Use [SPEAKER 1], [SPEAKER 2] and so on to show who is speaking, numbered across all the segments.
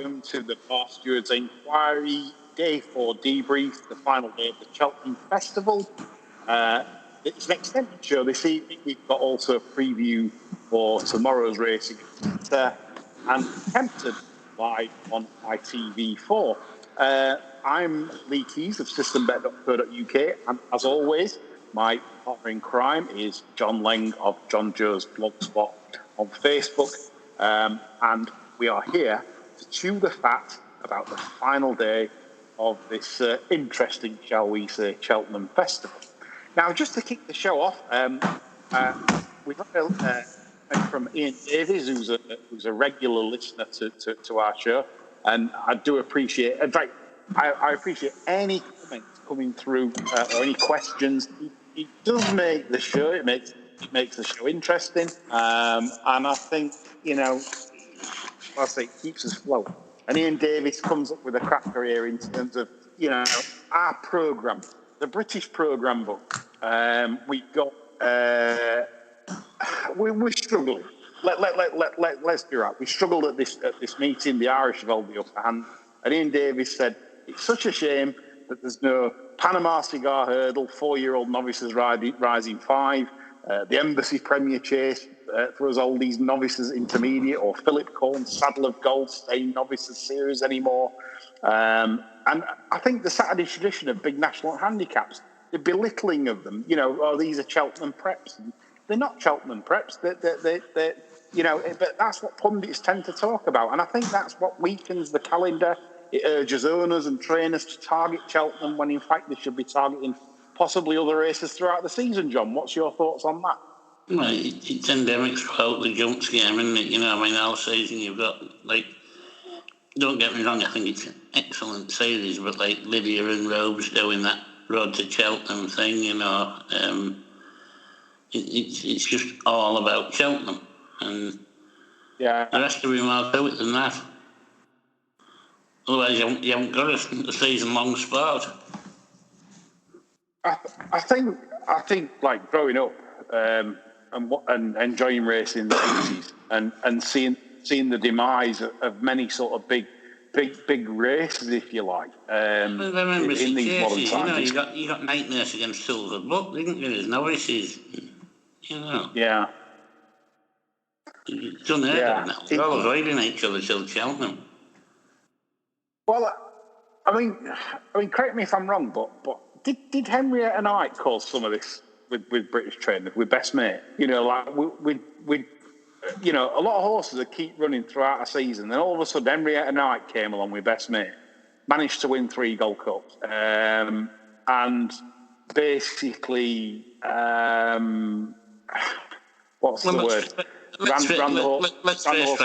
[SPEAKER 1] welcome to the Bar Stewards Inquiry, Day 4 Debrief, the final day of the Cheltenham Festival. It's an extended show this evening. We've got also a preview for tomorrow's race against and Tempted live on ITV4. I'm Lee Keys of systembet.co.uk, and as always, my partner in crime is John Leng of John Joe's Blogspot on Facebook. And we are here to chew the fat about the final day of this interesting, shall we say, Cheltenham Festival. Now, just to kick the show off, we've heard from Ian Davies, who's a regular listener to our show, and I do appreciate. In fact, I appreciate any comments coming through or any questions. It does make the show. It makes the show interesting, and I think, I say it keeps us flowing. And Ian Davies comes up with a cracker here in terms of, our programme, the British programme book. We've got, we're struggling. Let's be right. We struggled at this meeting. The Irish have held the upper hand. And Ian Davies said, it's such a shame that there's no Panama Cigar Hurdle, 4-year-old novices rising 5, the Embassy Premier Chase for us oldies novices intermediate, or Philip Corn Saddle of Gold Stain Novices Series anymore. And I think the Saturday tradition of big national handicaps, the belittling of them, these are Cheltenham preps. They're not Cheltenham preps. But that's what pundits tend to talk about. And I think that's what weakens the calendar. It urges owners and trainers to target Cheltenham when in fact they should be targeting possibly other races throughout the season. John, what's your thoughts on that?
[SPEAKER 2] Well, it's endemic throughout the jumps game, isn't it? All season you've got, don't get me wrong, I think it's an excellent series, but Lydia and Robes doing that Road to Cheltenham thing, it's just all about Cheltenham. And there has to be more to it than that. Otherwise, you haven't got a season-long sport.
[SPEAKER 1] I think, growing up and enjoying racing in the 80s and seeing the demise of many sort of big races, if you like, in these modern times.
[SPEAKER 2] You got Nightmares against Silver Buck, didn't you? There's novices,
[SPEAKER 1] Yeah.
[SPEAKER 2] It's unheard of now. We're all avoiding each other till Cheltenham.
[SPEAKER 1] Well, I mean, correct me if I'm wrong, but did Henrietta Knight cause some of this with British trainers, with Best Mate? We a lot of horses that keep running throughout a season, then all of a sudden Henrietta Knight came along with Best Mate, managed to win 3 Gold Cups, and basically, what's the word? Ran the horse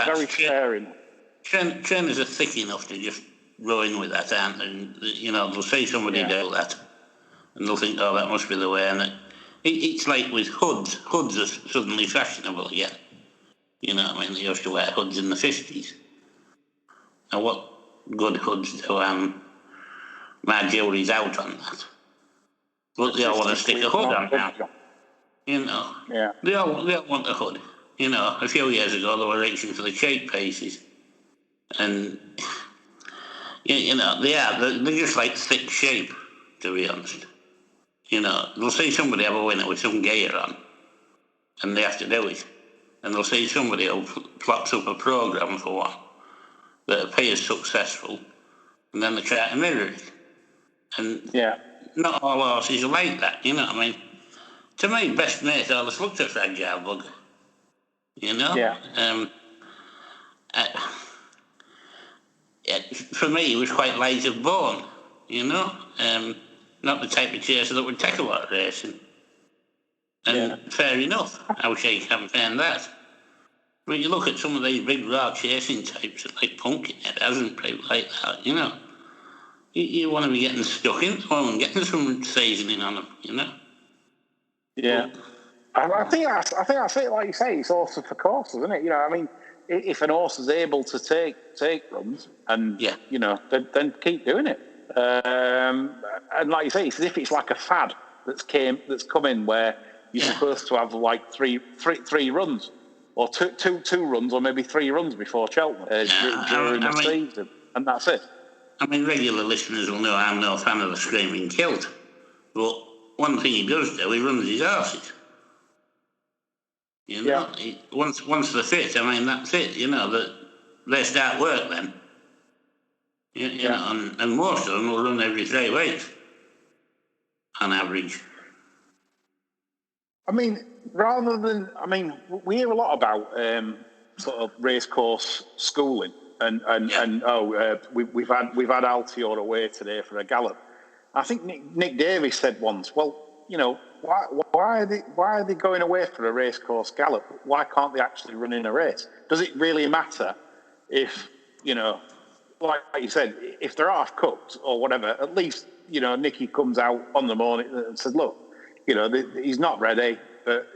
[SPEAKER 1] very sparing.
[SPEAKER 2] Trainers are thick enough to just rowing with that, aren't they? They'll see somebody do that, and they'll think, oh, that must be the way. And it's like with hoods. Hoods are suddenly fashionable again. They used to wear hoods in the 50s. Now, what good hoods do? Marjorie's out on that. But they all want to stick a hood on now.
[SPEAKER 1] Yeah.
[SPEAKER 2] They all want a hood. A few years ago, they were reaching for the cheap pieces. And they're just like thick sheep, to be honest. They'll see somebody have a winner with some gear on, and they have to do it. And they'll see somebody who plots up a programme for one that appears successful, and then they try to mirror it. And not all horses are like that, To me, Best Mate always looked a fragile bugger, for me, he was quite light of bone, not the type of chaser that would take a lot of racing. And fair enough, I wish I campaigned that. But you look at some of these big raw chasing types like Pumpkinhead, hasn't people like that, You want to be getting stuck into them and getting some seasoning on them,
[SPEAKER 1] Yeah. I think that's it, like you say, it's also for courses, isn't it? If an horse is able to take runs, and then keep doing it. And like you say, it's as if it's like a fad that's come in where you're supposed to have like three runs. or two runs, or maybe 3 runs before Cheltenham during the season, and that's it.
[SPEAKER 2] I mean, regular listeners will know I'm no fan of the screaming kilt, but one thing he does do, he runs his arses. You know, once they're fit, I mean, that's it. You know, that they start work then. You know, and most of them will run every 3 weeks on average.
[SPEAKER 1] I mean, we hear a lot about sort of racecourse schooling, and we've had Altior away today for a gallop. I think Nick Davies said once, well, you know, why are they going away for a racecourse gallop? Why can't they actually run in a race? Does it really matter if, you know, like you said, if they're half cooked or whatever? At least, you know, Nicky comes out on the morning and says, look, you know, he's not ready, but,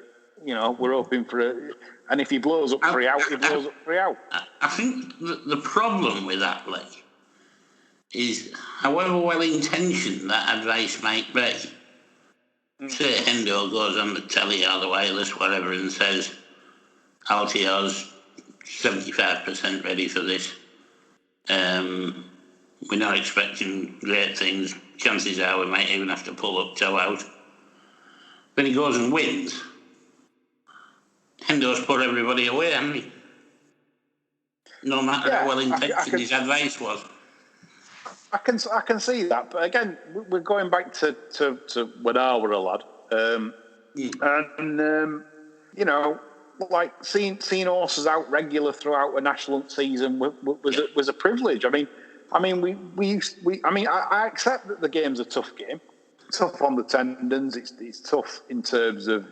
[SPEAKER 1] you know, we're hoping for and if he blows up 3 out, he blows up 3 out.
[SPEAKER 2] I think the problem with that, Lee, is however well-intentioned that advice might be, say Hendo goes on the telly or the wireless, whatever, and says, Altior's 75% ready for this. We're not expecting great things. Chances are we might even have to pull up toe out. Then he goes and wins. Hendo's put everybody away, hasn't he? No matter how well intentioned his advice was.
[SPEAKER 1] I can see that, but again, we're going back to when I were a lad, and you know, like seeing horses out regular throughout a national season was a privilege. I accept that the game's a tough game, tough on the tendons. It's tough in terms of,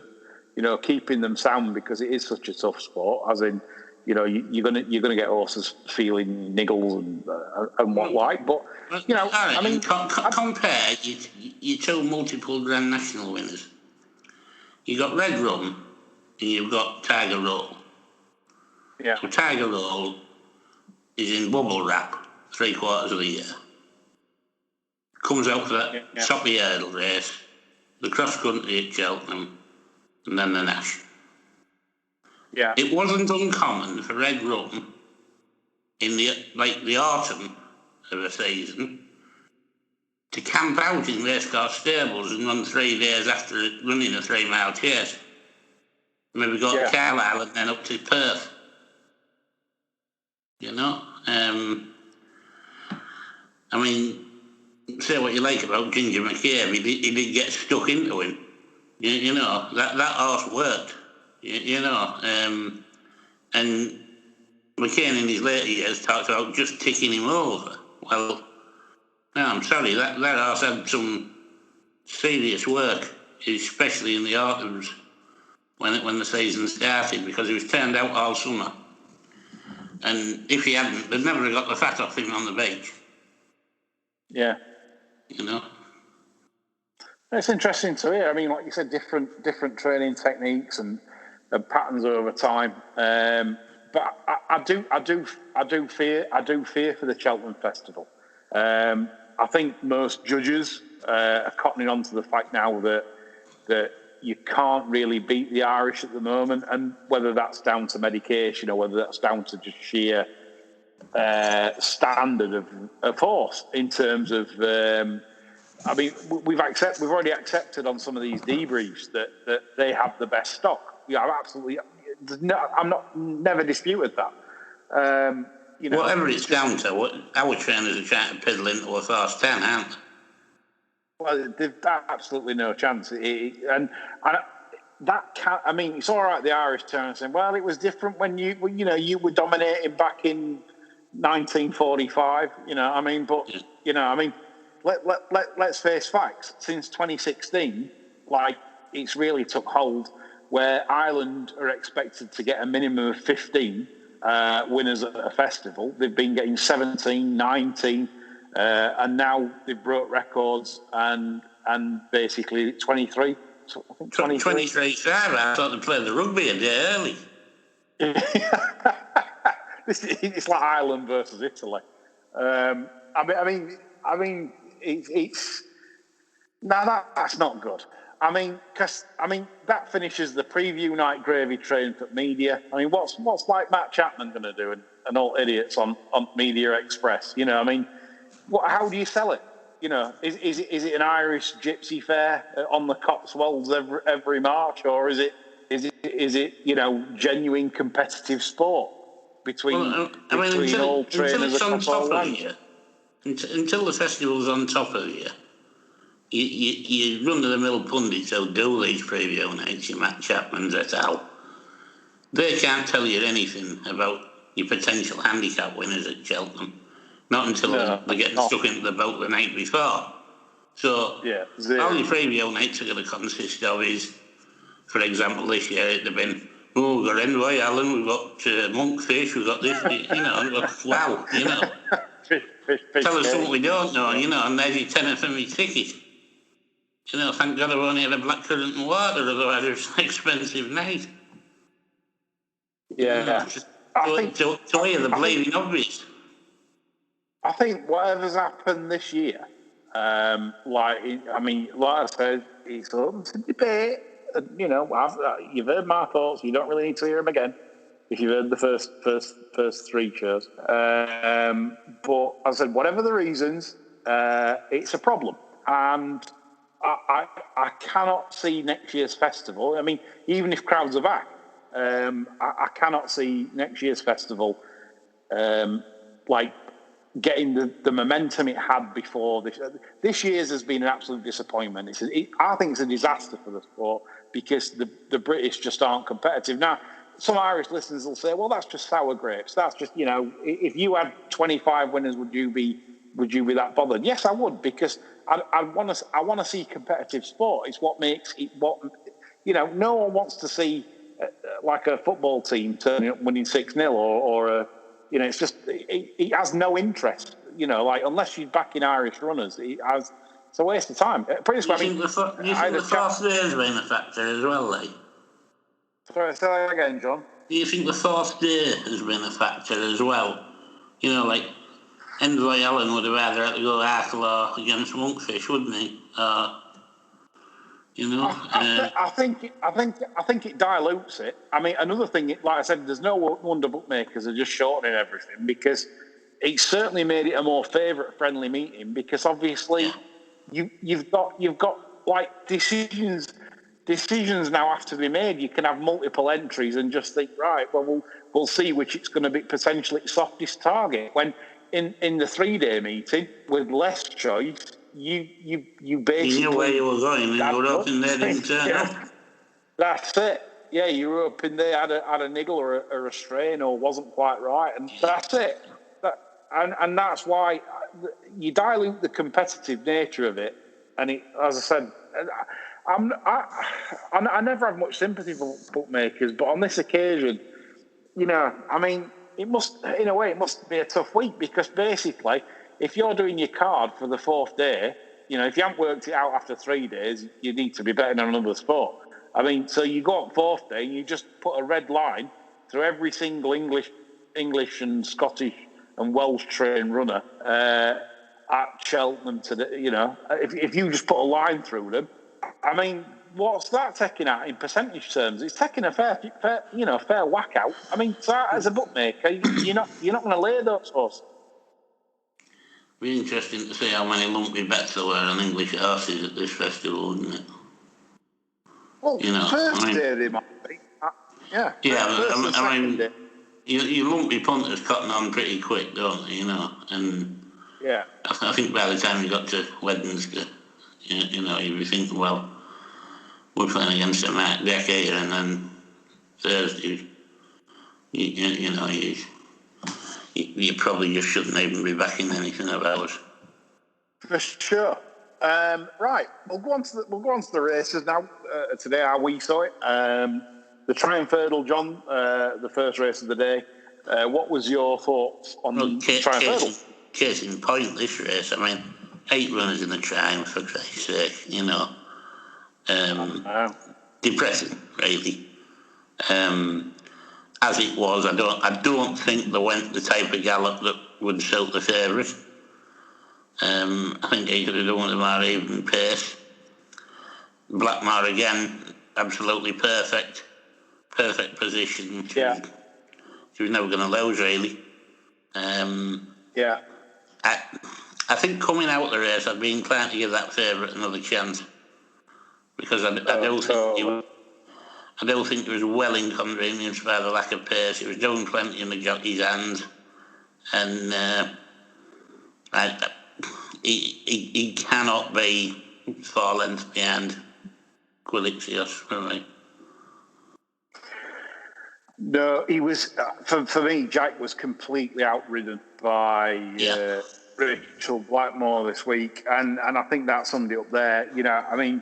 [SPEAKER 1] you know, keeping them sound because it is such a tough sport. As in, you know, you're gonna get horses feeling niggles and what like. But you know, I mean,
[SPEAKER 2] compare your 2 multiple Grand National winners. You got Red Rum and you've got Tiger Roll.
[SPEAKER 1] Yeah.
[SPEAKER 2] So Tiger Roll is in bubble wrap 3/4 of the year. Comes out for that choppy hurdle race, the cross country at Cheltenham, and then the Nash.
[SPEAKER 1] Yeah.
[SPEAKER 2] It wasn't uncommon for Red Rum in the autumn of a season to camp out in racecourse stables and run 3 days after running a 3-mile chase. Maybe go to Carlisle and then up to Perth. You know? I mean, say what you like about Ginger McCabe, he did get stuck into him. You know, that horse worked. You know, and McCain in his later years talked about just ticking him over. Well, no, I'm sorry, that horse had some serious work, especially in the autumns when the season started, because he was turned out all summer. And if he hadn't, they'd never have got the fat off him on the beach.
[SPEAKER 1] Yeah.
[SPEAKER 2] You know?
[SPEAKER 1] It's interesting to hear. I mean, like you said, different training techniques and patterns over time. But I do fear for the Cheltenham Festival. I think most judges are cottoning on to the fact now that you can't really beat the Irish at the moment, and whether that's down to medication or whether that's down to just sheer standard of horse in terms of. I mean, we've already accepted on some of these debriefs that they have the best stock. Yeah, absolutely. Never disputed that. You know,
[SPEAKER 2] whatever it's down to, what our trainers are trying to piddle into a fast 10, aren't they?
[SPEAKER 1] Well, they've absolutely no chance. And that can't. I mean, it's all right. The Irish turn saying, "Well, it was different when you were dominating back in 1945." You know, I mean, but you know, I mean, let's face facts. Since 2016, like it's really took hold, where Ireland are expected to get a minimum of 15 winners at a festival. They've been getting 17, 19. And now they've broke records and basically 23. So I think
[SPEAKER 2] 23 Sarah. I thought they played the rugby a day early.
[SPEAKER 1] It's like Ireland versus Italy. I mean, it's no, that's not good. that finishes the preview night gravy train for media. I mean, what's like Matt Chapman going to do and all idiots on Media Express? You know, I mean, how do you sell it? You know, is it an Irish gypsy fair on the Cotswolds every March, or is it you know, genuine competitive sport between all trainers across all lands?
[SPEAKER 2] Until the festival's on top of you. You run-of-the-mill pundits who do these preview nights, your Matt Chapman's et al. They can't tell you anything about your potential handicap winners at Cheltenham. Not until they're getting stuck into the boat the night before. So all your preview nights are going to consist of is, for example, this year it'd have been, we've got Envoy Allen, we've got Monkfish, we've got this, you know, wow, you know. Tell us something we don't know, you know, and there's your tenner for me ticket. You know, thank God I've only had a blackcurrant and water, otherwise it's an expensive night.
[SPEAKER 1] Yeah.
[SPEAKER 2] You know, to hear the blaming obvious.
[SPEAKER 1] I think whatever's happened this year, like I said, it's open to debate. You know, you've heard my thoughts. You don't really need to hear them again if you've heard the first three shows. But as I said, whatever the reasons, it's a problem, and I cannot see next year's festival. I mean, even if crowds are back, I cannot see next year's festival like getting the momentum it had before. This year's has been an absolute disappointment. I think it's a disaster for the sport because the British just aren't competitive. Now, some Irish listeners will say, well, that's just sour grapes. That's just, you know, if you had 25 winners, would you be that bothered? Yes, I would, because I want to see competitive sport. It's what makes it you know, no one wants to see like a football team turning up winning 6-0 or you know, it's just it has no interest. You know, like unless you're backing Irish runners, it's a waste of time. Pretty much.
[SPEAKER 2] You think the fourth day has been a factor as well, like?
[SPEAKER 1] Sorry, say that again, John.
[SPEAKER 2] Do you think the fourth day has been a factor as well? You know, like Envoy Allen would have rather had to go Arkle against Monkfish, wouldn't he? You know,
[SPEAKER 1] I think it dilutes it. I mean, another thing, like I said, there's no wonder bookmakers are just shortening everything, because it certainly made it a more favourite-friendly meeting. Because obviously, you've got like decisions now have to be made. You can have multiple entries and just think, right, well, we'll see which it's going to be potentially softest target. When in the 3-day meeting with less choice, you basically...
[SPEAKER 2] You knew where you were going and you were hoping they didn't turn up.
[SPEAKER 1] That's it. Yeah, you were hoping they had a niggle or a strain or wasn't quite right, and that's it. And that's why you dilute the competitive nature of it. And it, as I said, I never have much sympathy for bookmakers, but on this occasion, you know, I mean, it must be a tough week, because basically, if you're doing your card for the fourth day, you know, if you haven't worked it out after 3 days, you need to be betting on another sport. I mean, so you go on fourth day and you just put a red line through every single English and Scottish and Welsh trained runner at Cheltenham you know, if you just put a line through them, I mean, what's that taking out in percentage terms? It's taking a fair whack out. I mean, so as a bookmaker, you're not going to lay those horses.
[SPEAKER 2] Be interesting to see how many lumpy bets there were on English horses at this festival, wouldn't it?
[SPEAKER 1] Well, you know, first day they might be. Yeah.
[SPEAKER 2] Yeah, I mean, you lumpy punters cotton on pretty quick, don't they? You know, and
[SPEAKER 1] yeah,
[SPEAKER 2] I think by the time you got to Wednesday, you know, you'd be thinking, well, we're playing against a Mark Deck here, and then Thursday, you know, you probably just shouldn't even be backing anything of ours.
[SPEAKER 1] For sure. Right, we'll go on to the races now. Today, how we saw it. The Triumph Hurdle, John, the first race of the day. What was your thoughts on the Triumph Hurdle?
[SPEAKER 2] Case in point, this race. I mean, 8 runners in the Triumph, for Christ's sake. You know, depressing, really. As it was, I don't think they went the type of gallop that would suit the favourite. I think he could have done with a more even pace. Blackmore again, absolutely perfect position. She was never going to lose, really. I think coming out of the race, I'd be inclined to give that favourite another chance, because I don't think it was well inconvenienced by the lack of pace. It was doing plenty in the jockey's hands, and he cannot be 4 lengths behind Quilixios for me.
[SPEAKER 1] No, he was, for me, Jack was completely outridden by Rachel Blackmore this week. And I think that summed it up there. You know, I mean,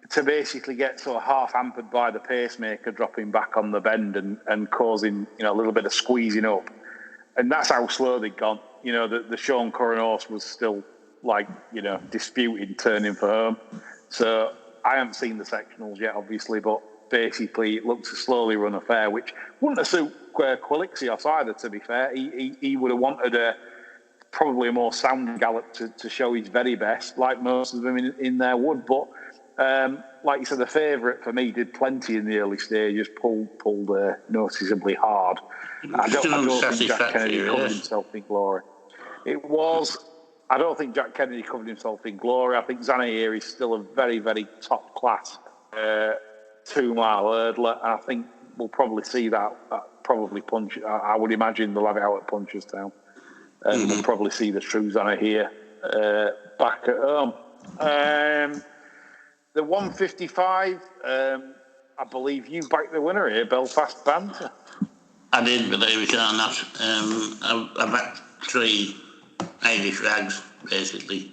[SPEAKER 1] to basically get sort of half hampered by the pacemaker dropping back on the bend and causing, you know, a little bit of squeezing up. And that's how slow they'd gone. You know, the Sean Curran horse was still, like, you know, disputing turning for home. So I haven't seen the sectionals yet, obviously, but basically it looked to slowly run affair, which wouldn't have suited Quilixios either, to be fair. He would have wanted probably a more sound gallop to show his very best, like most of them in there would. But like you said, the favourite for me did plenty in the early stages, pulled noticeably hard. I don't think Jack Kennedy covered himself in glory. It was. I don't think Jack Kennedy covered himself in glory. I think Zanahiri is still a very, very top class 2-mile hurdler, and I think we'll probably see that probably punch. I would imagine they'll have it out at Punchestown, and we'll probably see the true Zanahiri back at home. The 155, I believe you backed the winner here, Belfast Banter.
[SPEAKER 2] I did, believe it or not. I backed 3 Irish rags, basically.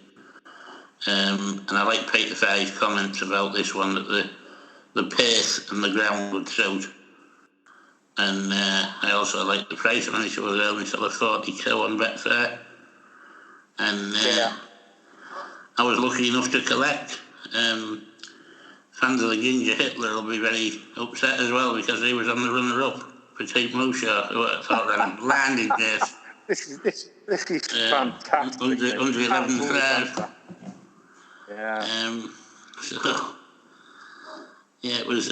[SPEAKER 2] And I like Peter Farrey's comments about this one, that the pace and the ground would suit. And I also like the price. I managed to earn myself a 42 on Betfair. And I was lucky enough to collect. Fans of the Ginger Hitler will be very upset as well, because he was on the runner-up for Team Musha, who I thought ran landing this.
[SPEAKER 1] This is fantastic.
[SPEAKER 2] Under 11 fares.
[SPEAKER 1] Yeah.
[SPEAKER 2] So, yeah, it was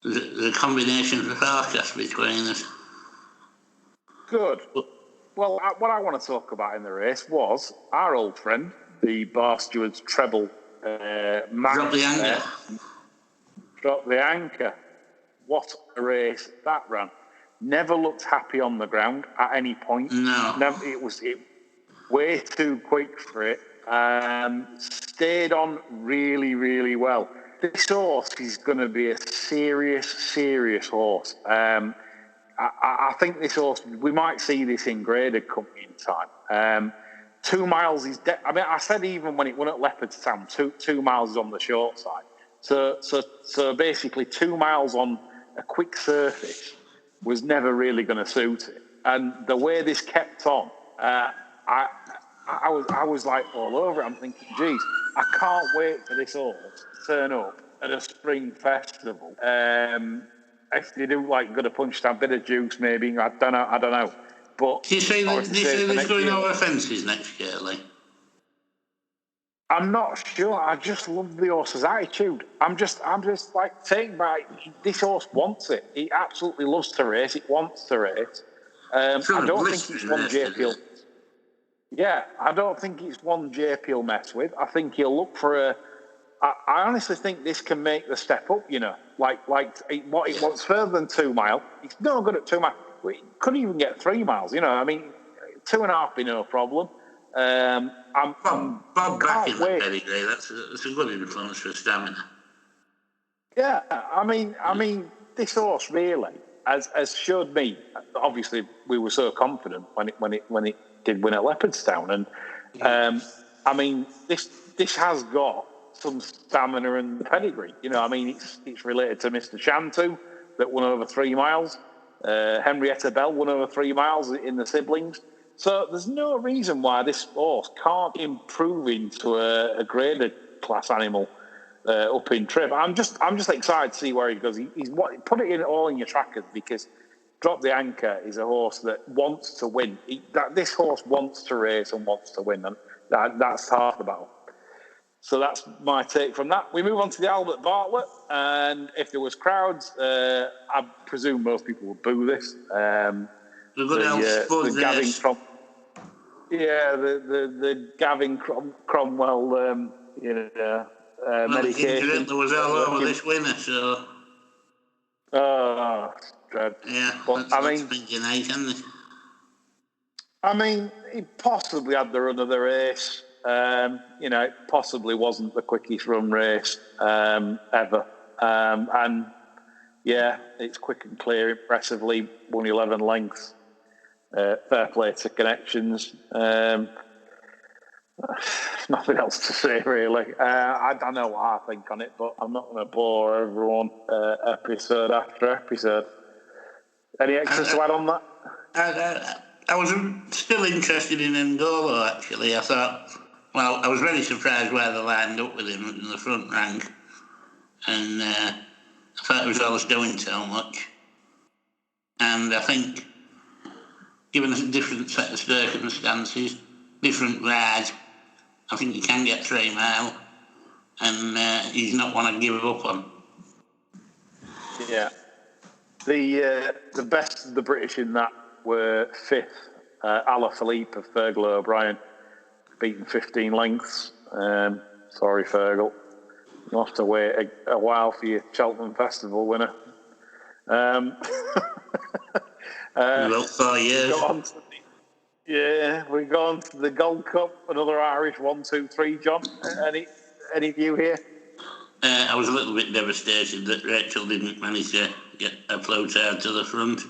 [SPEAKER 2] the combination of the forecast between us.
[SPEAKER 1] Good. Well, what I want to talk about in the race was our old friend, the Bar Stewards treble
[SPEAKER 2] Drop the anchor.
[SPEAKER 1] Drop the anchor. What a race that ran. Never looked happy on the ground at any point.
[SPEAKER 2] No.
[SPEAKER 1] It was way too quick for it. Stayed on really, really well. This horse is going to be a serious horse. I think this horse, we might see this in graded coming in time. 2 miles is... I said even when it won at Leopardstown, 2 miles is on the short side. So basically 2 miles on a quick surface was never really going to suit it. And the way this kept on, I was like all over it. I'm thinking, geez, I can't wait for this horse to turn up at a spring festival. If they do like got a Punchestown, bit of juice maybe, I don't know. But
[SPEAKER 2] do you say there's going over fences next year, Lee?
[SPEAKER 1] I'm not sure. I just love the horse's attitude. I'm just like taken by this horse wants it. He absolutely loves to race. It wants to race. I don't think it's one JP. Yeah, I don't think it's one JP will mess with. I think he'll look for a. I honestly think this can make the step up. You know, like it wants further than 2 mile. It's no good at 2 mile. It couldn't even get 3 miles. You know, I mean, 2.5 be no problem.
[SPEAKER 2] Bob back in that pedigree. That's a good influence for stamina.
[SPEAKER 1] Yeah, I mean, this horse really has showed me. Obviously, we were so confident when it did win at Leopardstown, and I mean, this has got some stamina and pedigree. You know, I mean, it's related to Mr. Shantu that won over 3 miles. Henrietta Bell won over 3 miles in the siblings. So there's no reason why this horse can't improve into a graded class animal up in trip. I'm just excited to see where he goes. He's put it in all in your trackers, because Drop the Anchor is a horse that wants to win. This horse wants to race and wants to win, and that's half the battle. So that's my take from that. We move on to the Albert Bartlett, and if there was crowds, I presume most people would boo this.
[SPEAKER 2] The Gavin
[SPEAKER 1] the Gavin Cromwell, medication.
[SPEAKER 2] There was all over this winner, so.
[SPEAKER 1] Oh, dread.
[SPEAKER 2] Yeah,
[SPEAKER 1] but
[SPEAKER 2] that's thinking eight, isn't it?
[SPEAKER 1] I mean, he possibly had the run of the race. It possibly wasn't the quickest run race ever. And yeah, it's quick and clear, impressively, won 11 lengths. Fair play to Connections. Nothing else to say, really. I don't know what I think on it, but I'm not going to bore everyone episode after episode. Any extras to add on that?
[SPEAKER 2] I was still interested in N'Golo, actually. I thought, I was very surprised where they lined up with him in the front rank. And I thought it was always doing so much. And I think, given a different set of circumstances, different ride, I think he can get 3 mile. And he's not one to give up on.
[SPEAKER 1] Yeah. The best of the British in that were 5th, Alaphilippe of Fergal O'Brien, beaten 15 lengths. Sorry, Fergal. You'll have to wait a while for your Cheltenham Festival winner.
[SPEAKER 2] About 4 years.
[SPEAKER 1] We go on to the Gold Cup, another Irish 1, 2, 3. John, any view here?
[SPEAKER 2] I was a little bit devastated that Rachel didn't manage to get a float out to the front.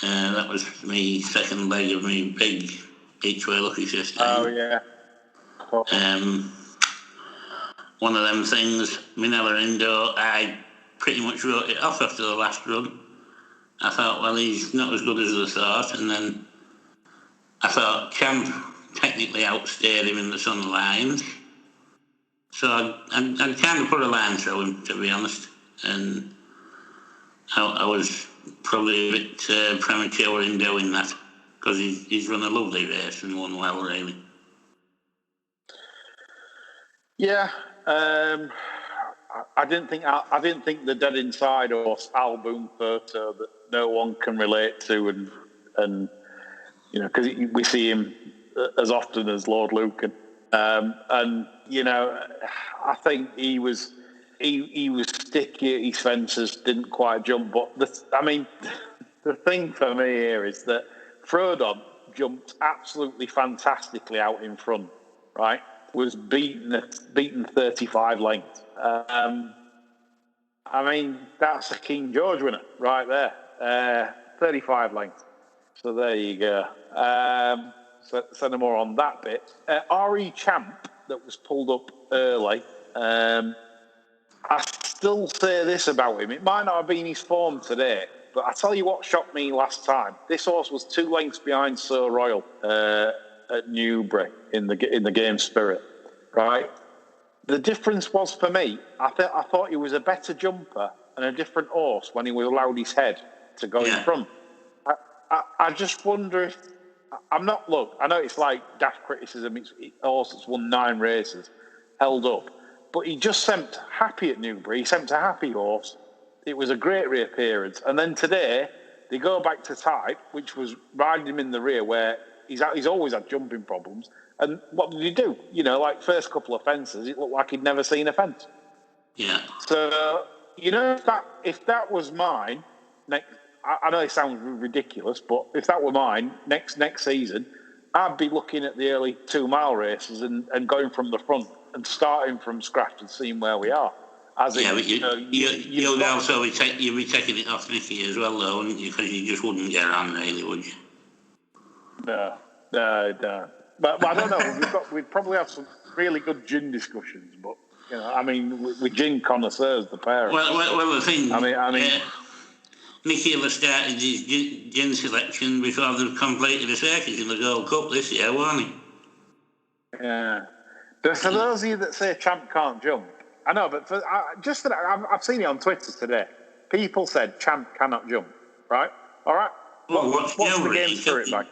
[SPEAKER 2] That was me second leg of me big each-way lucky system.
[SPEAKER 1] Oh, yeah.
[SPEAKER 2] One of them things, Minella Indo, I pretty much wrote it off after the last run. I thought, he's not as good as I thought, and then I thought Champ technically outstayed him in the Sun Lions. So I kind of put a line through him, to be honest, and I was probably a bit premature in doing that, because he's run a lovely race and won well, really.
[SPEAKER 1] Yeah, I didn't think the Dead Inside horse album photo that no one can relate to, and because we see him as often as Lord Lucan, and I think he was sticky. His fences didn't quite jump, but the thing for me here is that Frodon jumped absolutely fantastically out in front, right? Was beaten 35 lengths. That's a King George winner right there. 35 lengths. So there you go. So no more on that bit. R.E. Champ that was pulled up early. I still say this about him. It might not have been his form today, but I tell you what shocked me last time. This horse was 2 lengths behind Sir Royal at Newbury in the game spirit, right? The difference was for me, I thought he was a better jumper and a different horse when he allowed his head to go in front. I just wonder if I know it's like daft criticism. It's a horse that's won 9 races, held up, but he just seemed happy at Newbury. He seemed a happy horse. It was a great reappearance, and then today they go back to type, which was riding him in the rear, where he's always had jumping problems. And what did he do? First couple of fences, it looked like he'd never seen a fence.
[SPEAKER 2] Yeah.
[SPEAKER 1] So if that was mine, I know it sounds ridiculous, but if that were mine next season, I'd be looking at the early 2 mile races and going from the front and starting from scratch and seeing where we are.
[SPEAKER 2] You'll also be taking it off Nicky as well, though, wouldn't you? Because you just wouldn't get on, really, would you?
[SPEAKER 1] No. But I don't know. We'd probably have some really good gin discussions, but with gin connoisseurs, the pair.
[SPEAKER 2] Well, the thing. Nicky will have started his gin selection before they've completed the circuit in the Gold Cup this year, won't he?
[SPEAKER 1] Yeah. But for those of you that say Champ can't jump, I know, but I've seen it on Twitter today. People said Champ cannot jump, right? All right.
[SPEAKER 2] Well, what's
[SPEAKER 1] the game spirit like?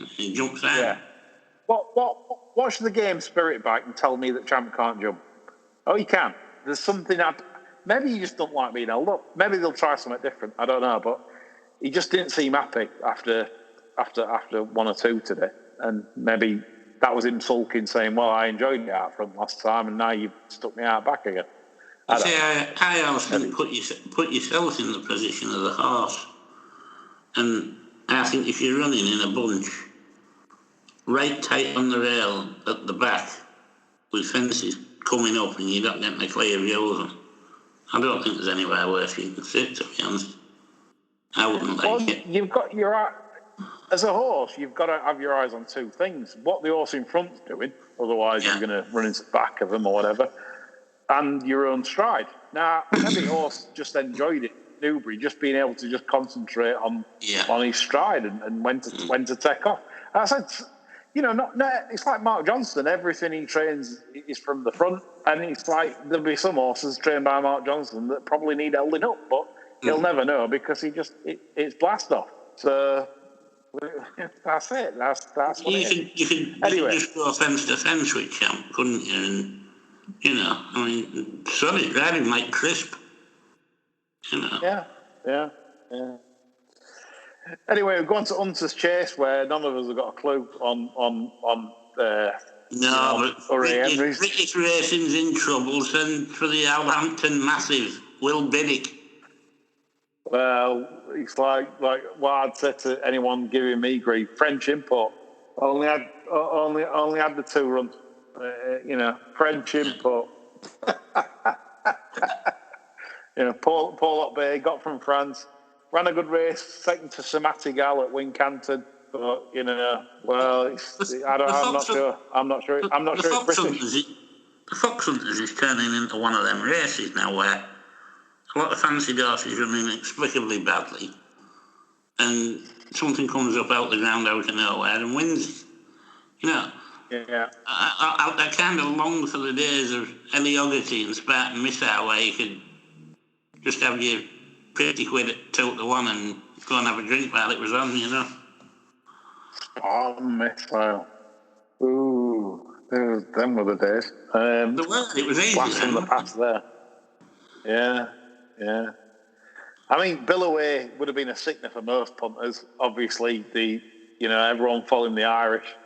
[SPEAKER 2] He jumps out.
[SPEAKER 1] Yeah. Watch the game Spirit back and tell me that Champ can't jump. Oh, you can. There's something maybe you just don't like being held up. Maybe they'll try something different. I don't know, but he just didn't seem happy after 1 or 2 today, and maybe that was him sulking, saying, "Well, I enjoyed it out from last time, and now you've stuck me out back again."
[SPEAKER 2] I always think put yourself in the position of the horse, and I think if you're running in a bunch, right tight on the rail at the back, with fences coming up, and you're not getting a clear view of them, I don't think there's anywhere worse you can sit, to be honest. I wouldn't like it.
[SPEAKER 1] You've got as a horse, you've got to have your eyes on 2 things: what the horse in front's doing, otherwise you're going to run into the back of them or whatever, and your own stride. Now, maybe horse just enjoyed it, Newbury, just being able to just concentrate on his stride and when to take off. And I said, it's like Mark Johnston. Everything he trains is from the front, and it's like there'll be some horses trained by Mark Johnston that probably need holding up, but he'll never know because it's blast off. So that's it. That's what
[SPEAKER 2] you could just go fence to fence with Champ, couldn't you? And sorry, driving like crisp.
[SPEAKER 1] Yeah. Anyway, we're going to Hunter's Chase, where none of us have got a clue on.
[SPEAKER 2] But British Racing's in trouble, and for the Alhampton Massive, Will Biddick.
[SPEAKER 1] Well, it's like what I'd say to anyone giving me grief. French import only had the 2 runs. French import. Paul Bay got from France, ran a good race, second to Samatigal at Wincanton. But I'm not sure. I'm not sure it's British.
[SPEAKER 2] The Fox Hunters is turning into one of them races now where a lot of fancy horses running inexplicably badly, and something comes up out the ground out of nowhere and wins.
[SPEAKER 1] Yeah.
[SPEAKER 2] I kind of long for the days of Ellie Ogety and Spartan Missile where you could just have your 50 quid at tilt to 1 and go and have a drink while it was on,
[SPEAKER 1] Spartan Missile. Ooh, them were the days.
[SPEAKER 2] It was easy.
[SPEAKER 1] Blast from the past there. Yeah. I mean, Billaway would have been a sickener for most punters. Obviously, everyone following the Irish.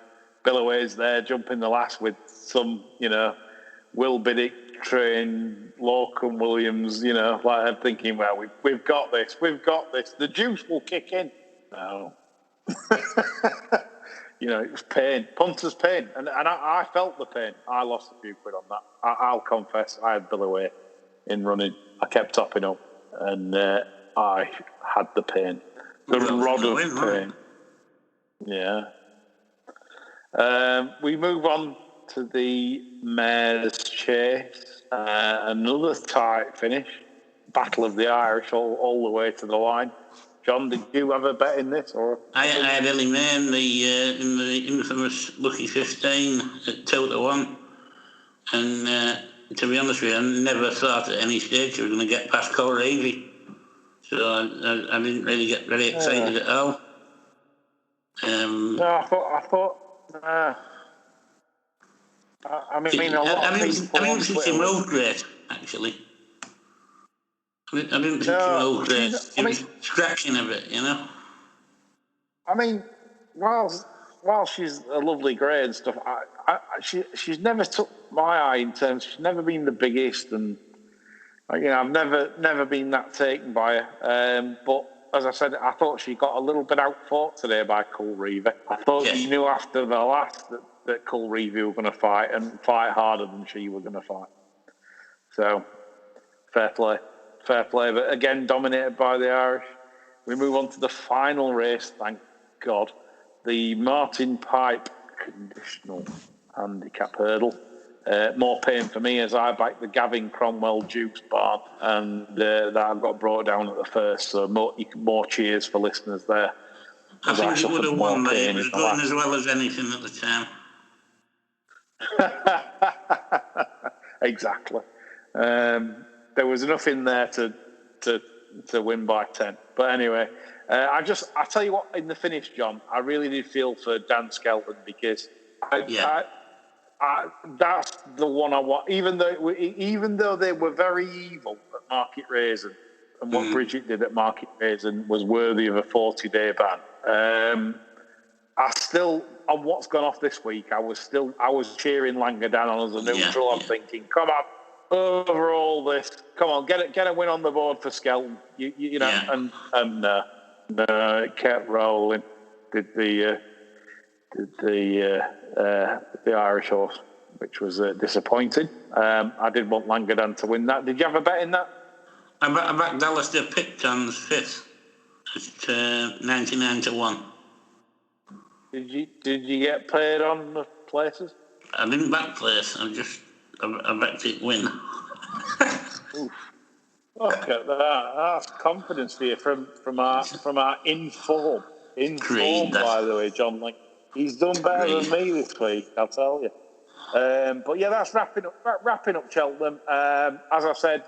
[SPEAKER 1] Billaway's there, jumping the last with some, Will Biddick train, Lorcan Williams, like I'm thinking, well, we've got this. The juice will kick in. No. It was pain, punter's pain. And I felt the pain. I lost a few quid on that. I'll confess, I had Billaway in running. I kept topping up, and I had the pain. The rod of pain. Yeah. We move on to the Mayor's Chase. Another tight finish. Battle of the Irish all the way to the line. John, did you have a bet in this? Or
[SPEAKER 2] I had Ellie May in the infamous Lucky 15 at 2-1. And to be honest with you, I never thought at any stage you were going to get past Colravy. So I didn't really get very excited at all.
[SPEAKER 1] No, I thought. I mean, a lot of people.
[SPEAKER 2] I didn't think he moved great, actually. I didn't think he moved great. He was scratching a bit,
[SPEAKER 1] I mean, while she's a lovely grey and stuff, she's never took my eye in terms. She's never been the biggest, and I've never been that taken by her. But as I said, I thought she got a little bit outfought today by Colravy. I thought you knew after the last that Colravy were going to fight and fight harder than she were going to fight. So, fair play. But again, dominated by the Irish. We move on to the final race, thank God. The Martin Pipe Conditional Handicap Hurdle. More pain for me as I backed the Gavin Cromwell Dukes barn, and that got brought down at the first. So more cheers for listeners there.
[SPEAKER 2] I think it would have won, but it was going as well as anything at the time.
[SPEAKER 1] Exactly. There was enough in there to win by 10. But anyway, I tell you what, in the finish, John, I really did feel for Dan Skelton because
[SPEAKER 2] Yeah.
[SPEAKER 1] That's the one I want. Even though they were very evil at Market Raisin, and what Bridget did at Market Raisin was worthy of a 40-day ban. I still, on what's gone off this week, I was cheering Langadan on as a neutral.
[SPEAKER 2] Yeah,
[SPEAKER 1] I'm thinking, come on, over all this, come on, get a win on the board for Skelton. You know, and it kept rolling. Did the Irish horse, which was disappointing. I did want Langadan to win that. Did you have a bet in that?
[SPEAKER 2] I backed Alistair Picton's fifth at 99-1.
[SPEAKER 1] Did you get paid on the places?
[SPEAKER 2] I didn't back place. I backed it win.
[SPEAKER 1] Look at that. That's confidence here from our inform. Inform, by the way, John. Like, he's done better than me this week, I'll tell you. But yeah, that's wrapping up Cheltenham. As I said,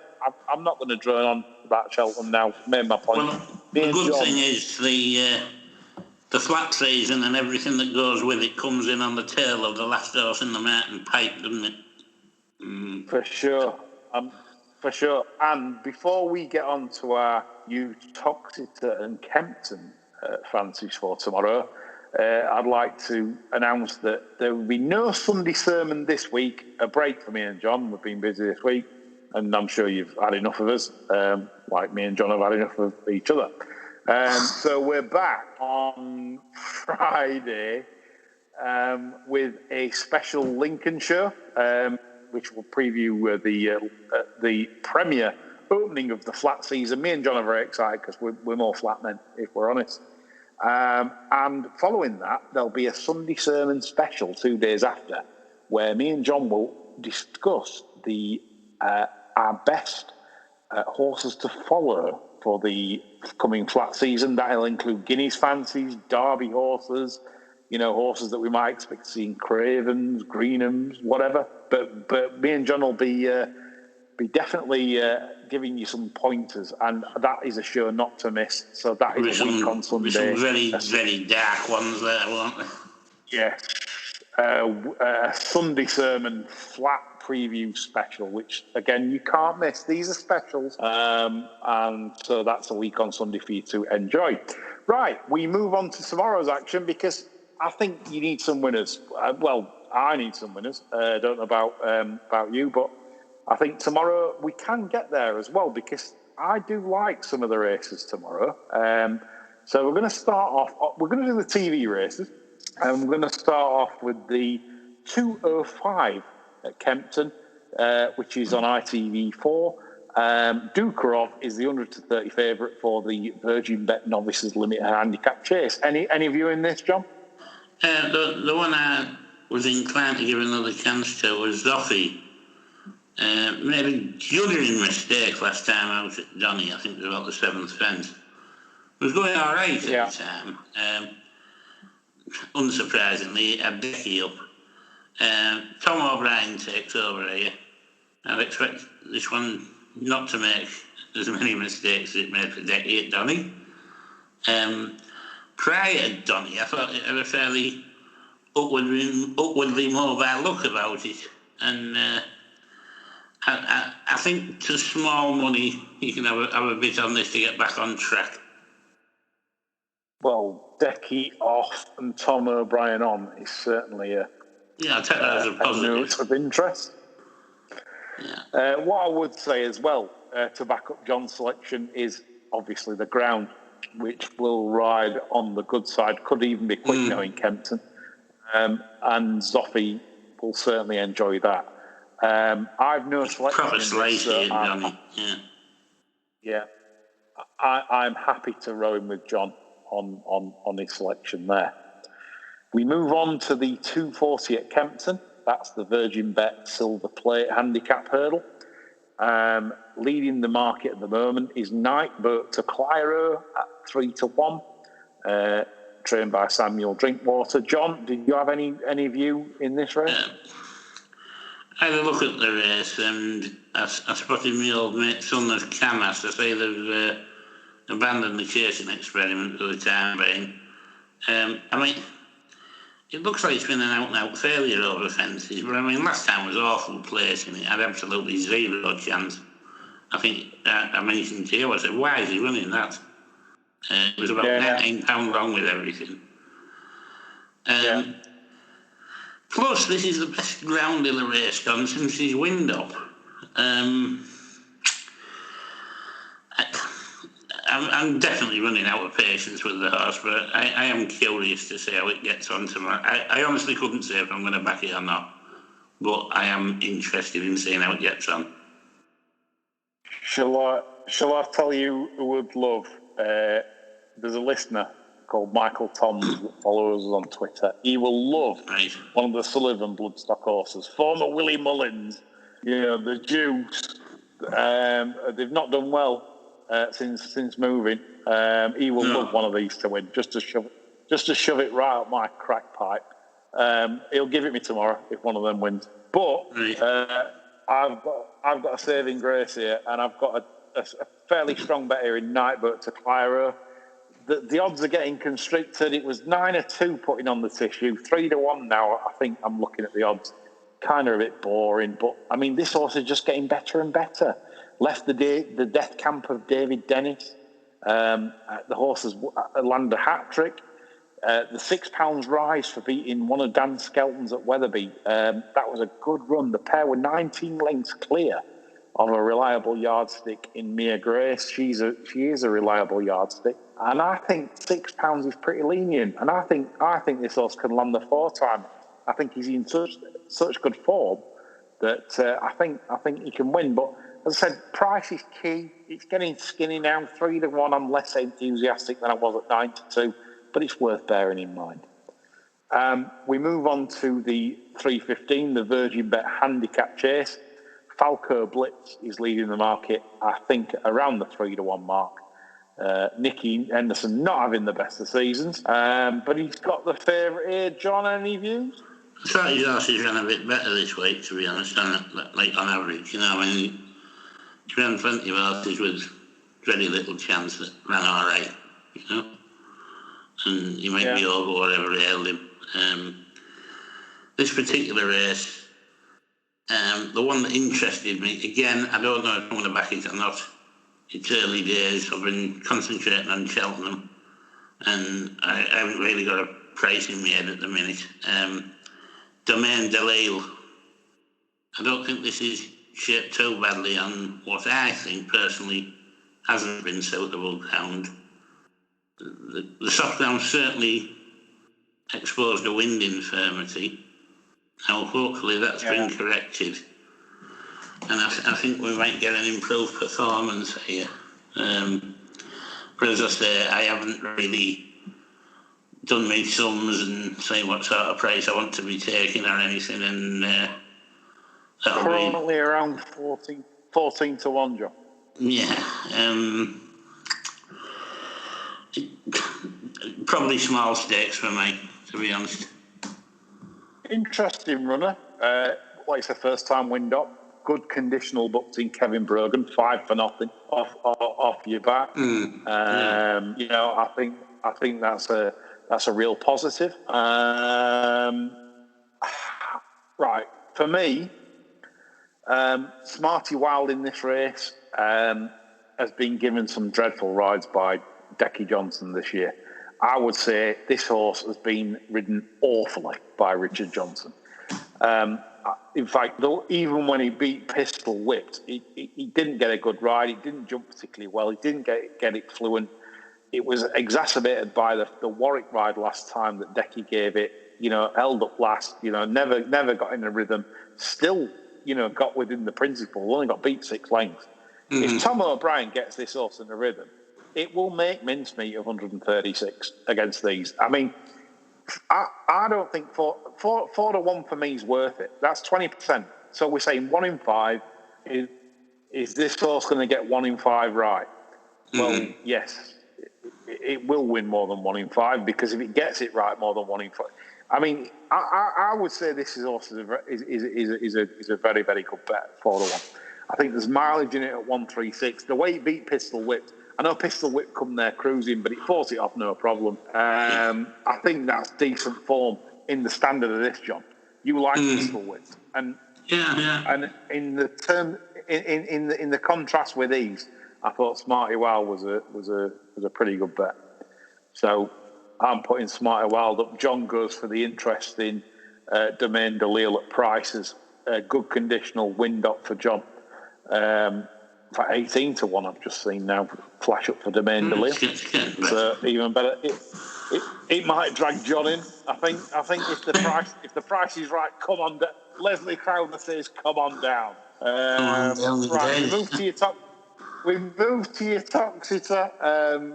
[SPEAKER 1] I'm not going to drone on about Cheltenham now. Made my point.
[SPEAKER 2] Well, the good thing is the flat season and everything that goes with it comes in on the tail of the last horse in the mountain pipe, doesn't it?
[SPEAKER 1] For sure. For sure. And before we get on to our Uttoxeter and Kempton fancies for tomorrow, I'd like to announce that there will be no Sunday sermon this week, a break for me and John. We've been busy this week, and I'm sure you've had enough of us, like me and John have had enough of each other. So we're back on Friday with a special Lincoln show, which will preview the premiere opening of the flat season. Me and John are very excited because we're more flat men, if we're honest. And following that, there'll be a Sunday sermon special 2 days after, where me and John will discuss our best horses to follow for the coming flat season. That'll include Guineas fancies, Derby horses, horses that we might expect to see in Cravens, Greenhams, whatever. But me and John will be definitely giving you some pointers, and that is a show not to miss. So that is a week on Sunday.
[SPEAKER 2] Some very, very dark ones there, won't there?
[SPEAKER 1] Yes. A Sunday sermon flat preview special, which again you can't miss. These are specials, and so that's a week on Sunday for you to enjoy. Right, we move on to tomorrow's action because I think you need some winners. I need some winners. I don't know about you, but I think tomorrow we can get there as well because I do like some of the races tomorrow. So we're going to start off. We're going to do the TV races. And we're going to start off with the 205 at Kempton, which is on ITV4. Dukarov is the 100 to 30 favourite for the Virgin Bet Novices Limited Handicap Chase. Any view in this, John?
[SPEAKER 2] The one I was inclined to give another chance to was Zoffy. Maybe judging mistake last time I was at Donny. I think it was about the 7th fence. It was going all right at the time. Unsurprisingly, it had Dicky up. Tom O'Brien takes over here. I'd expect this one not to make as many mistakes as it made for Dicky at Donny. Prior to Donny, I thought it had a fairly upwardly mobile look about it. And I think to small money, you can have a bit on this to get back on track.
[SPEAKER 1] Well, Decky off and Tom O'Brien on is certainly
[SPEAKER 2] I'll take that as a positive.
[SPEAKER 1] note of interest.
[SPEAKER 2] Yeah.
[SPEAKER 1] What I would say as well, to back up John's selection, is obviously the ground, which will ride on the good side. Could even be quick now in Kempton. And Zoffy will certainly enjoy that. I've no selection.
[SPEAKER 2] Proper slicey, Johnny.
[SPEAKER 1] Yeah. I'm happy to row him with John on his selection there. We move on to the 240 at Kempton. That's the Virgin Bet Silver Plate Handicap Hurdle. Leading the market at the moment is Nightboat to Cliro at 3-1, trained by Samuel Drinkwater. John, did you have any view in this race?
[SPEAKER 2] I had a look at the race and I spotted my old mate son of Camas. I say they've abandoned the chasing experiment for the time being. it looks like it's been an out-and-out failure over fences, but I mean, last time was awful placing. It had absolutely zero chance. I think I mentioned to you, I said, why is he running that? It was about £19 wrong with everything. Plus, this is the best ground in the race gone since his wind-up. I'm definitely running out of patience with the horse, but I am curious to see how it gets on tomorrow. I honestly couldn't say if I'm going to back it or not, but I am interested in seeing how it gets on.
[SPEAKER 1] Shall I tell you who would love? There's a listener called Michael Toms that follows us on Twitter. He will love one of the Sullivan bloodstock horses, former Willie Mullins. The Juice. They've not done well since moving. He will love one of these to win, just to shove it right up my crack pipe. He'll give it me tomorrow if one of them wins. But I've got a saving grace here, and I've got a fairly strong bet here in Nightbird to Clyro. The odds are getting constricted. It was 9-2 putting on the tissue, 3-1 now. I think I'm looking at the odds. Kind of a bit boring, but I mean, this horse is just getting better and better. Left the death camp of David Dennis. The horse has landed a hat trick. The £6 rise for beating one of Dan Skelton's at Wetherby. That was a good run. The pair were 19 lengths clear of a reliable yardstick in Mia Grace. She is a reliable yardstick, and I think £6 is pretty lenient. And I think this horse can land the 4-time. I think he's in such good form that I think he can win. But as I said, price is key. It's getting skinny now. 3-1. I'm less enthusiastic than I was at 9-2, but it's worth bearing in mind. We move on to the 3:15, the Virgin Bet Handicap Chase. Falco Blitz is leading the market, I think, around the 3-1 mark. Nicky Henderson not having the best of seasons, but he's got the favourite here. John, any views?
[SPEAKER 2] I thought his horses ran a bit better this week, to be honest, on average. I mean, he ran plenty of horses with very little chance that ran all right, and he might be over whatever ailed him. This particular race, the one that interested me, again, I don't know if I'm going to back it or not. It's early days. I've been concentrating on Cheltenham, and I haven't really got a price in my head at the minute. Domaine Delisle. I don't think this is shaped too badly on what I think personally hasn't been suitable ground. The soft ground certainly exposed a wind infirmity. Now, hopefully that's been corrected. And I think we might get an improved performance here. But as I say, I haven't really done my sums and say what sort of price I want to be taking or anything. And
[SPEAKER 1] currently around 14-1, John.
[SPEAKER 2] Yeah. Probably small stakes for me, to be honest.
[SPEAKER 1] Interesting runner. Like it's a first time wind up. Good conditional booked in Kevin Brogan, 5-0 off your back. I think that's a real positive. Right, for me, Smarty Wild in this race has been given some dreadful rides by Decky Johnson this year. I would say this horse has been ridden awfully by Richard Johnson. In fact, even when he beat Pistol Whipped, he didn't get a good ride. He didn't jump particularly well. He didn't get it fluent. It was exacerbated by the Warwick ride last time that Decky gave it. Held up last. Never got in a rhythm. Still, got within the principle. Only got beat 6 lengths. If Tom O'Brien gets this horse in a rhythm, it will make mincemeat of 136 against these. I mean, I don't think 4-1 for me is worth it. That's 20%. So we're saying 1 in 5. Is this horse going to get 1 in 5 right? Well, yes, it will win more than 1 in 5 because if it gets it right more than 1 in 5. I mean, I would say this horse is a very, very good bet, 4-1. I think there's mileage in it at 136. The way it beat Pistol Whipped, I know Pistol Whip come there cruising, but it fought it off no problem. I think that's decent form. in the standard of this, John, you like pistol whips, and and in the term in the contrast with these, I thought Smarty Wild was a pretty good bet. So I'm putting Smarty Wild up. John goes for the interesting Domain de Lille at prices. Good conditional wind up for John. For 18 to 1, I've just seen now flash up for Domain de Lille. So even better. It might drag John in. I think if the price is right, come on down. Leslie Crowder says, "Come on down." Right, we move to your Toxeter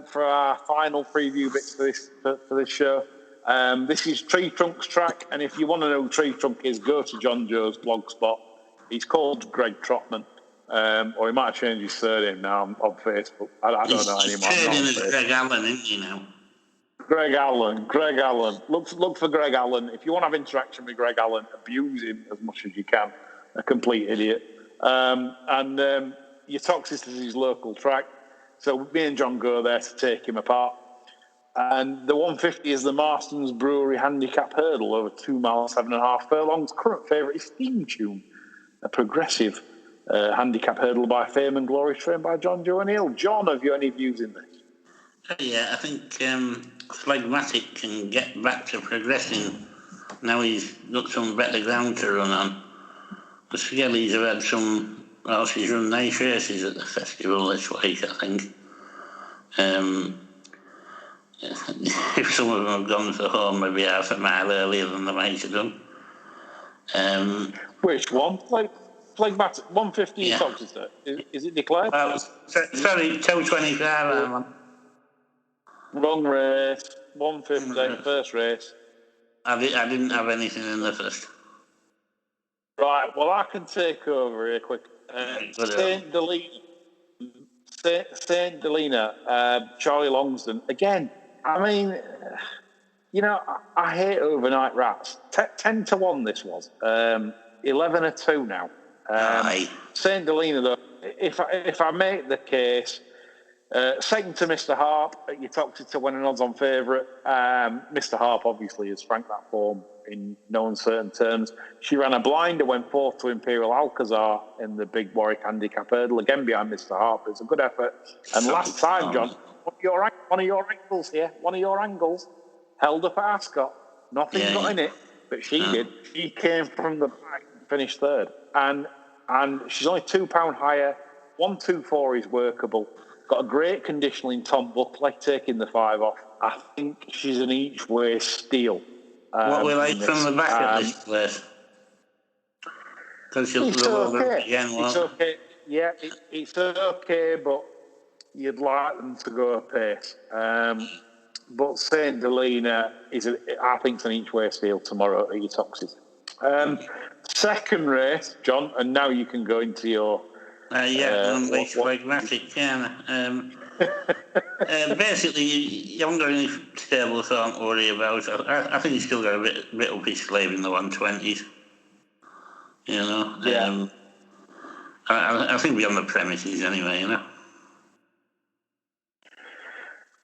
[SPEAKER 1] for our final preview bits for this show. This is Tree Trunk's track, and if you want to know who Tree Trunk is, go to John Joe's blogspot. He's called Greg Trotman, or he might have changed his surname now on Facebook. I don't know anymore.
[SPEAKER 2] He's turning Greg Allen, isn't he now?
[SPEAKER 1] Greg Allen. Look for Greg Allen. If you want to have interaction with Greg Allen, abuse him as much as you can. A complete idiot. Your Toxis is his local track. So me and John go there to take him apart. And the 150 is the Marston's Brewery Handicap Hurdle over 2 miles, 7.5 furlongs. Current favourite is Theme Tune, a progressive handicap hurdle by Fame and Glory, trained by John Joe O'Neill. John, have you any views in this?
[SPEAKER 2] Yeah, I think Phlegmatic can get back to progressing. Now he's got some better ground to run on. The Skellies have had some, well, she's run nice races at the festival this week, I think. If some of them have gone for home maybe half a mile earlier than they might have done.
[SPEAKER 1] Which one? Phlegmatic, 150
[SPEAKER 2] yeah.
[SPEAKER 1] Toxeter. Is it declared?
[SPEAKER 2] Sorry, 225.
[SPEAKER 1] Wrong race. 150, first race.
[SPEAKER 2] I didn't have anything in the first.
[SPEAKER 1] Right, well, I can take over here quick. Saint Delina, Charlie Longsdon. Again, I mean, I hate overnight rats. 10 to 1 this was. 11 to 2 now. Saint Delina, though, if I make the case, second to Mr. Harp, you talked to when an odds-on favourite. Mr. Harp obviously has franked that form in no uncertain terms. She ran a blinder, went fourth to Imperial Alcazar in the Big Warwick Handicap Hurdle, again behind Mr. Harp. It's a good effort. And last time, John, one of your angles here, held up at Ascot. Nothing got in it, but she did. She came from the back and finished third. And she's only £2 higher. 124 is workable. Got a great conditional in Tom Buckley, taking the 5 off. I think she's an each-way steal.
[SPEAKER 2] What we like from the back of this place? Because she'll go over again. It's
[SPEAKER 1] okay. Yeah, it's okay, but you'd like them to go a pace. But St. Delina I think it's an each-way steal tomorrow at your Toxes. Second race, John, and now you can go into your...
[SPEAKER 2] Phlegmatic, basically, you haven't got any stable form to worry about. I think he's still got a bit up his sleeve in the 120s. I think we're on the premises anyway,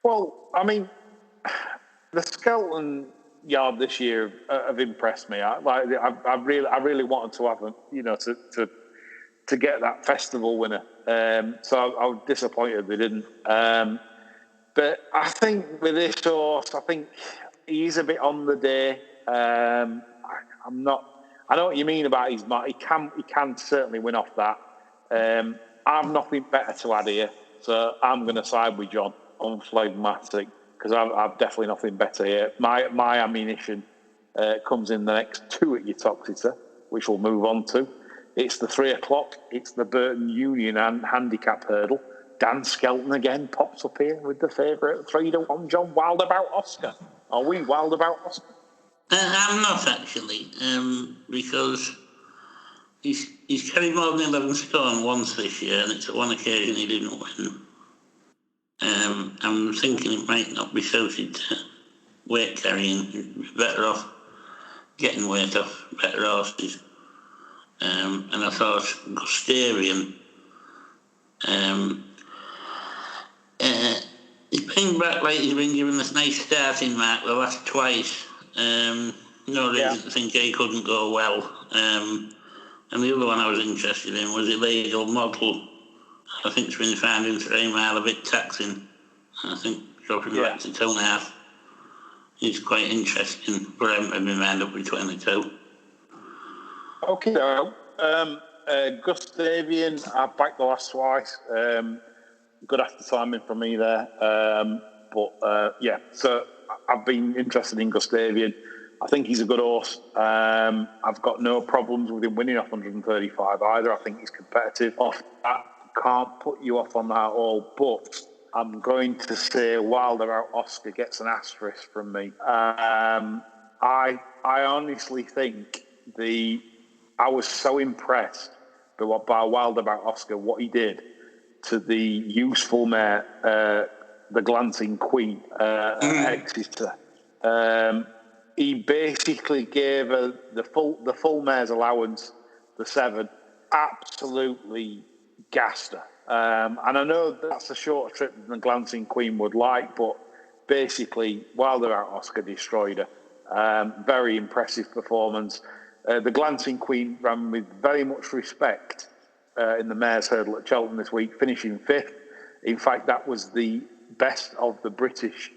[SPEAKER 1] Well, I mean, the Skelton yard this year have impressed me. I really wanted to have them, to get that festival winner. So I was disappointed they didn't. But I think with this horse, I think he's a bit on the day. I'm not. I know what you mean about his mark. He can certainly win off that. I've nothing better to add here, so I'm going to side with John on Phlegmatic because I've definitely nothing better here. My ammunition comes in the next 2 at your Toxeter, which we'll move on to. It's the 3 o'clock. It's the Burton Union and Handicap Hurdle. Dan Skelton again pops up here with the favourite 3 to 1. John, wild about Oscar. Are we wild about Oscar?
[SPEAKER 2] I'm not actually, because he's carried more than 11 stone once this year, and it's at one occasion he didn't win. I'm thinking it might not be suited to weight carrying. He'd be better off getting weight off better horses. And I thought Gustavian, he's been back like he's been given this nice starting mark the last twice. no reason to think he couldn't go well. And the other one I was interested in was Illegal Model. I think it's been found in 3 mile a bit taxing. I think dropping back to 2.5 is quite interesting, but I haven't been round up with 22.
[SPEAKER 1] Okay, Gustavian, I backed the last twice. Good after timing from me there. So I've been interested in Gustavian. I think he's a good horse. I've got no problems with him winning off 135 either. I think he's competitive. Off that, can't put you off on that at all, but I'm going to say Wilder Out Oscar gets an asterisk from me. I honestly think I was so impressed by Wilder About Oscar, what he did to the useful mare, the Glancing Queen, Exeter. He basically gave her the full mare's allowance, the 7, absolutely gassed her. And I know that's a shorter trip than the Glancing Queen would like, but basically Wilder Out Oscar destroyed her. Very impressive performance. The Glancing Queen ran with very much respect in the Mares' Hurdle at Cheltenham this week, finishing 5th. In fact, that was the best of the British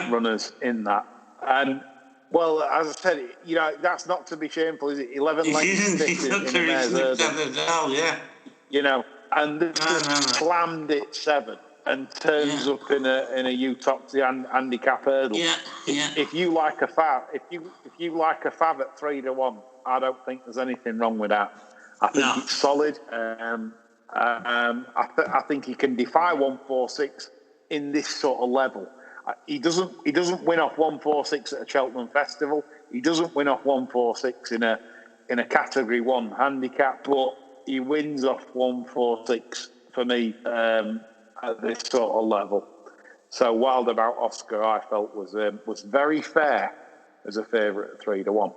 [SPEAKER 1] runners in that. And, well, as I said, that's not to be shameful, is it? 11 lengths in the Mares' Hurdle. And this slammed it 7 and turns up in a Utopsy handicap hurdle. If you like a fav, if you like a fav at 3-1, I don't think there's anything wrong with that. I think it's solid. I think he can defy 146 in this sort of level. He doesn't win off 146 at a Cheltenham Festival. He doesn't win off 146 in a Category 1 handicap, but he wins off 146 for me at this sort of level. So Wild About Oscar, I felt was very fair as a favourite at 3-1.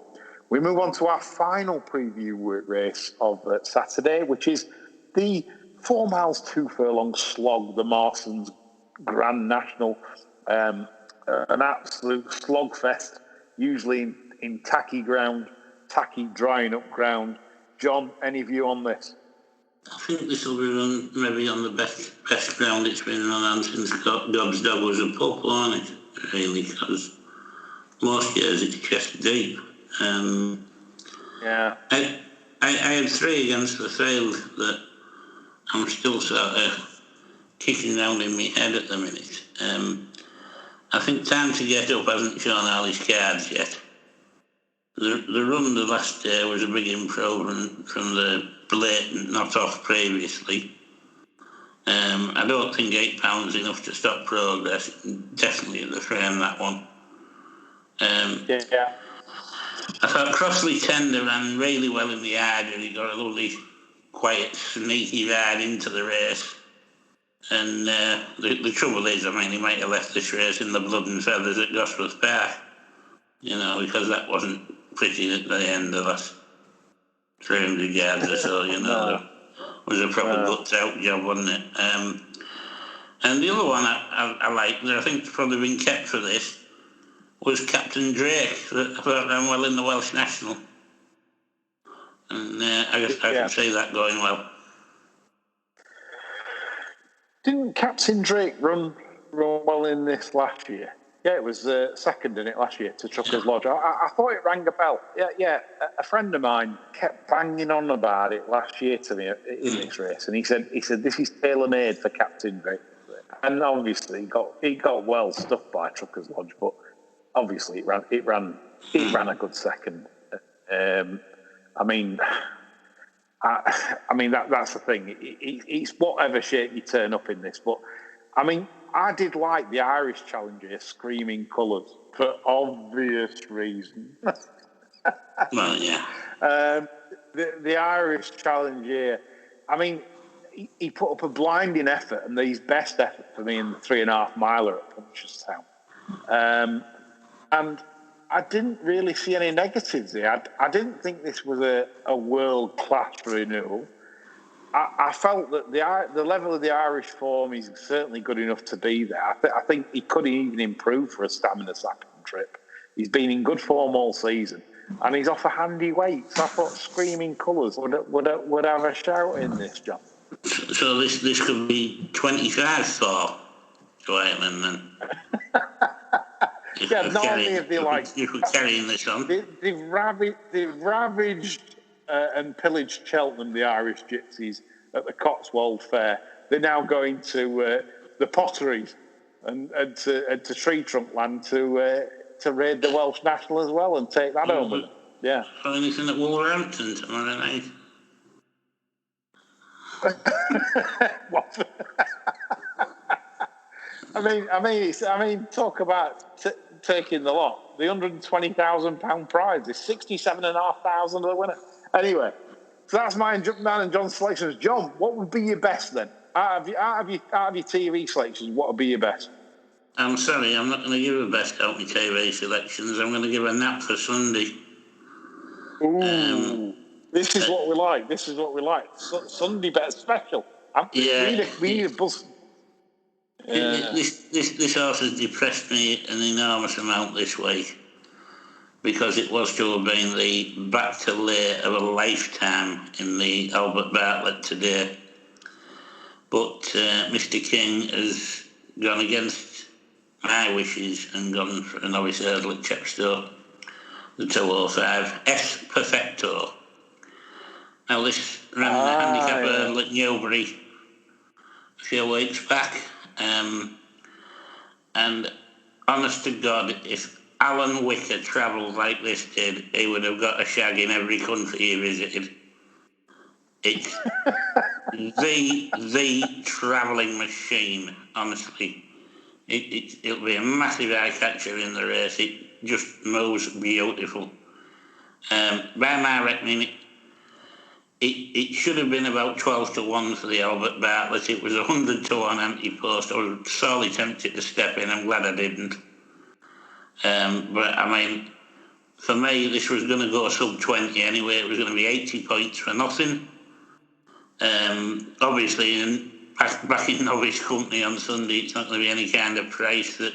[SPEAKER 1] We move on to our final preview race of Saturday, which is the 4 miles 2 furlong slog, the Marston's Grand National, an absolute slogfest, usually in tacky ground, tacky drying up ground. John, any view on this?
[SPEAKER 2] I think this will be run maybe on the best ground it's been run on since God's Dog was a pup, won't it? Really, because most years it's chest deep. I had 3 against the field that I'm still sort of kicking around in my head at the minute. I think Time to Get Up hasn't shown all his cards yet. The run the last day was a big improvement from the blatant not off previously. I don't think £8 is enough to stop progress. Definitely at the frame, that one. I thought Crossley Tender ran really well in the Arder. He got a lovely, quiet, sneaky ride into the race. And the trouble is, he might have left this race in the blood and feathers at Gosforth Park. Because that wasn't pretty at the end of the last 300 yards or so, It was a proper guts-out job, wasn't it? And the other one I liked, that I think probably been kept for this, was Captain Drake. I thought ran well in the Welsh National. And I can see that going well.
[SPEAKER 1] Didn't Captain Drake run well in this last year? Yeah, it was second in it last year to Trucker's Lodge. I thought it rang a bell. Yeah. A friend of mine kept banging on about it last year to me in this race, and he said this is tailor-made for Captain Drake. And obviously he got well stuffed by Trucker's Lodge, but obviously it ran a good second. That's the thing. It's whatever shape you turn up in this, but I did like the Irish Challenger, Screaming Colours, for obvious reasons.
[SPEAKER 2] Well, yeah.
[SPEAKER 1] The Irish Challenger, he put up a blinding effort, and his best effort for me in the 3.5 miler at Punchestown. And I didn't really see any negatives there. I didn't think this was a world-class renewal. I felt that the level of the Irish form is certainly good enough to be there. I think he could even improve for a stamina sapping trip. He's been in good form all season, and he's off a handy weight. So I thought Screaming Colours would have a shout in this, John.
[SPEAKER 2] So this could be 25 for Ireland then.
[SPEAKER 1] Yeah, not only have they
[SPEAKER 2] if we're carrying this on,
[SPEAKER 1] they've ravaged and pillaged Cheltenham, the Irish gypsies, at the Cotswold Fair. They're now going to the potteries and to Tree Trunk Land to raid the Welsh National as well and take that home with them. Yeah.
[SPEAKER 2] So anything at Wolverhampton tomorrow night.
[SPEAKER 1] What? I mean, talk about taking the lot. The £120,000 prize is $67,500 of the winner. Anyway, so that's mine and John's selections. John, what would be your best then? Out of your TV selections, what would be your best?
[SPEAKER 2] I'm sorry, I'm not going to give a best out of my TV selections. I'm going to give a nap for Sunday.
[SPEAKER 1] Ooh, this is what we like. This is what we like. Sunday bet special.
[SPEAKER 2] Yeah.
[SPEAKER 1] We need a buzz.
[SPEAKER 2] This horse has depressed me an enormous amount this week because it was to have been the back to lay of a lifetime in the Albert Bartlett today. But Mr. King has gone against my wishes and gone for a novice hurdle at Chepstow, the 205 S Perfecto. Now this ran the handicap hurdle at Newbury a few weeks back. And honest to God, if Alan Wicker travelled like this did, he would have got a shag in every country he visited. It's the travelling machine, honestly. It'll be a massive eye catcher in the race. It just moves beautiful. By my reckoning, it should have been about 12-1 for the Albert Bartlett. It was 100-1 anti-post. I was sorely tempted to step in. I'm glad I didn't. But I mean, for me, this was going to go sub 20 anyway. It was going to be 80 points for nothing. Obviously, back in novice company on Sunday, it's not going to be any kind of price that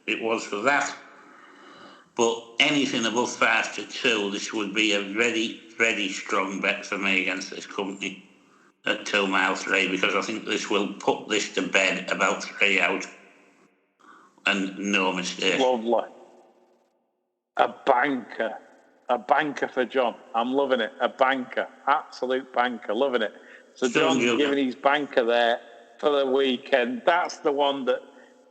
[SPEAKER 2] it was for that. But anything above 5-2, this would be a very, very strong bet for me against this company at 2 mile 3, because I think this will put this to bed about 3 out. And no mistake.
[SPEAKER 1] Lovely. A banker for John. I'm loving it. A banker. Absolute banker. Loving it. So John's giving his banker there for the weekend. That's the one that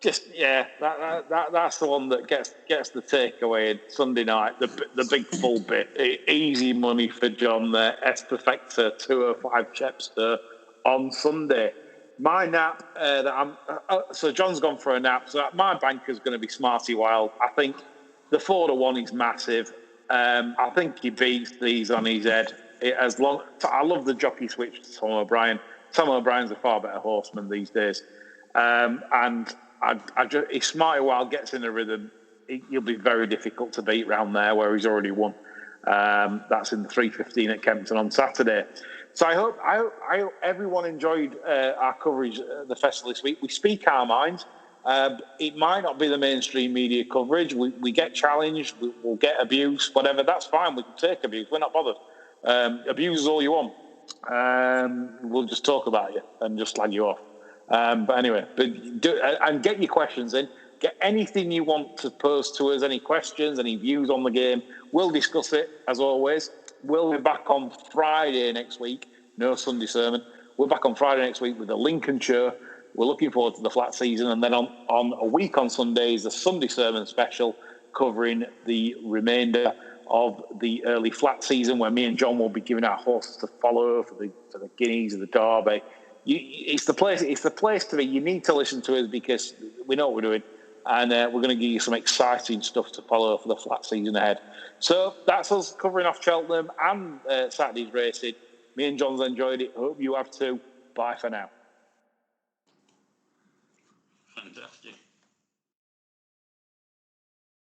[SPEAKER 1] that's the one that gets the takeaway in Sunday night. The big full bit. Easy money for John there. S Perfecta 205 Chepstow on Sunday. My nap so John's gone for a nap. So my banker's going to be Smarty Wild. I think the 4-1 is massive. I think he beats these on his head. I love the jockey switch to Tom O'Brien. Tom O'Brien's a far better horseman these days, and if Smarty Wild gets in a rhythm, he'll be very difficult to beat round there where he's already won. That's in the 3:15 at Kempton on Saturday. So I hope everyone enjoyed our coverage of the festival this week. We speak our minds. It might not be the mainstream media coverage. We get challenged. We'll get abuse, whatever. That's fine. We can take abuse. We're not bothered. Abuse is all you want. We'll just talk about you and just slag you off. But anyway, and get your questions in. Get anything you want to pose to us, any questions, any views on the game. We'll discuss it, as always. We'll be back on Friday next week. No Sunday sermon. We're back on Friday next week with the Lincoln Show. We're looking forward to the flat season. And then on a week on Sundays, the Sunday sermon special covering the remainder of the early flat season, where me and John will be giving our horses to follow for the Guineas of the Derby. It's the place to be. You need to listen to us because we know what we're doing, and we're going to give you some exciting stuff to follow for the flat season ahead. So that's us covering off Cheltenham and Saturday's racing. Me and John's enjoyed it. Hope you have too. Bye for now.
[SPEAKER 2] Fantastic.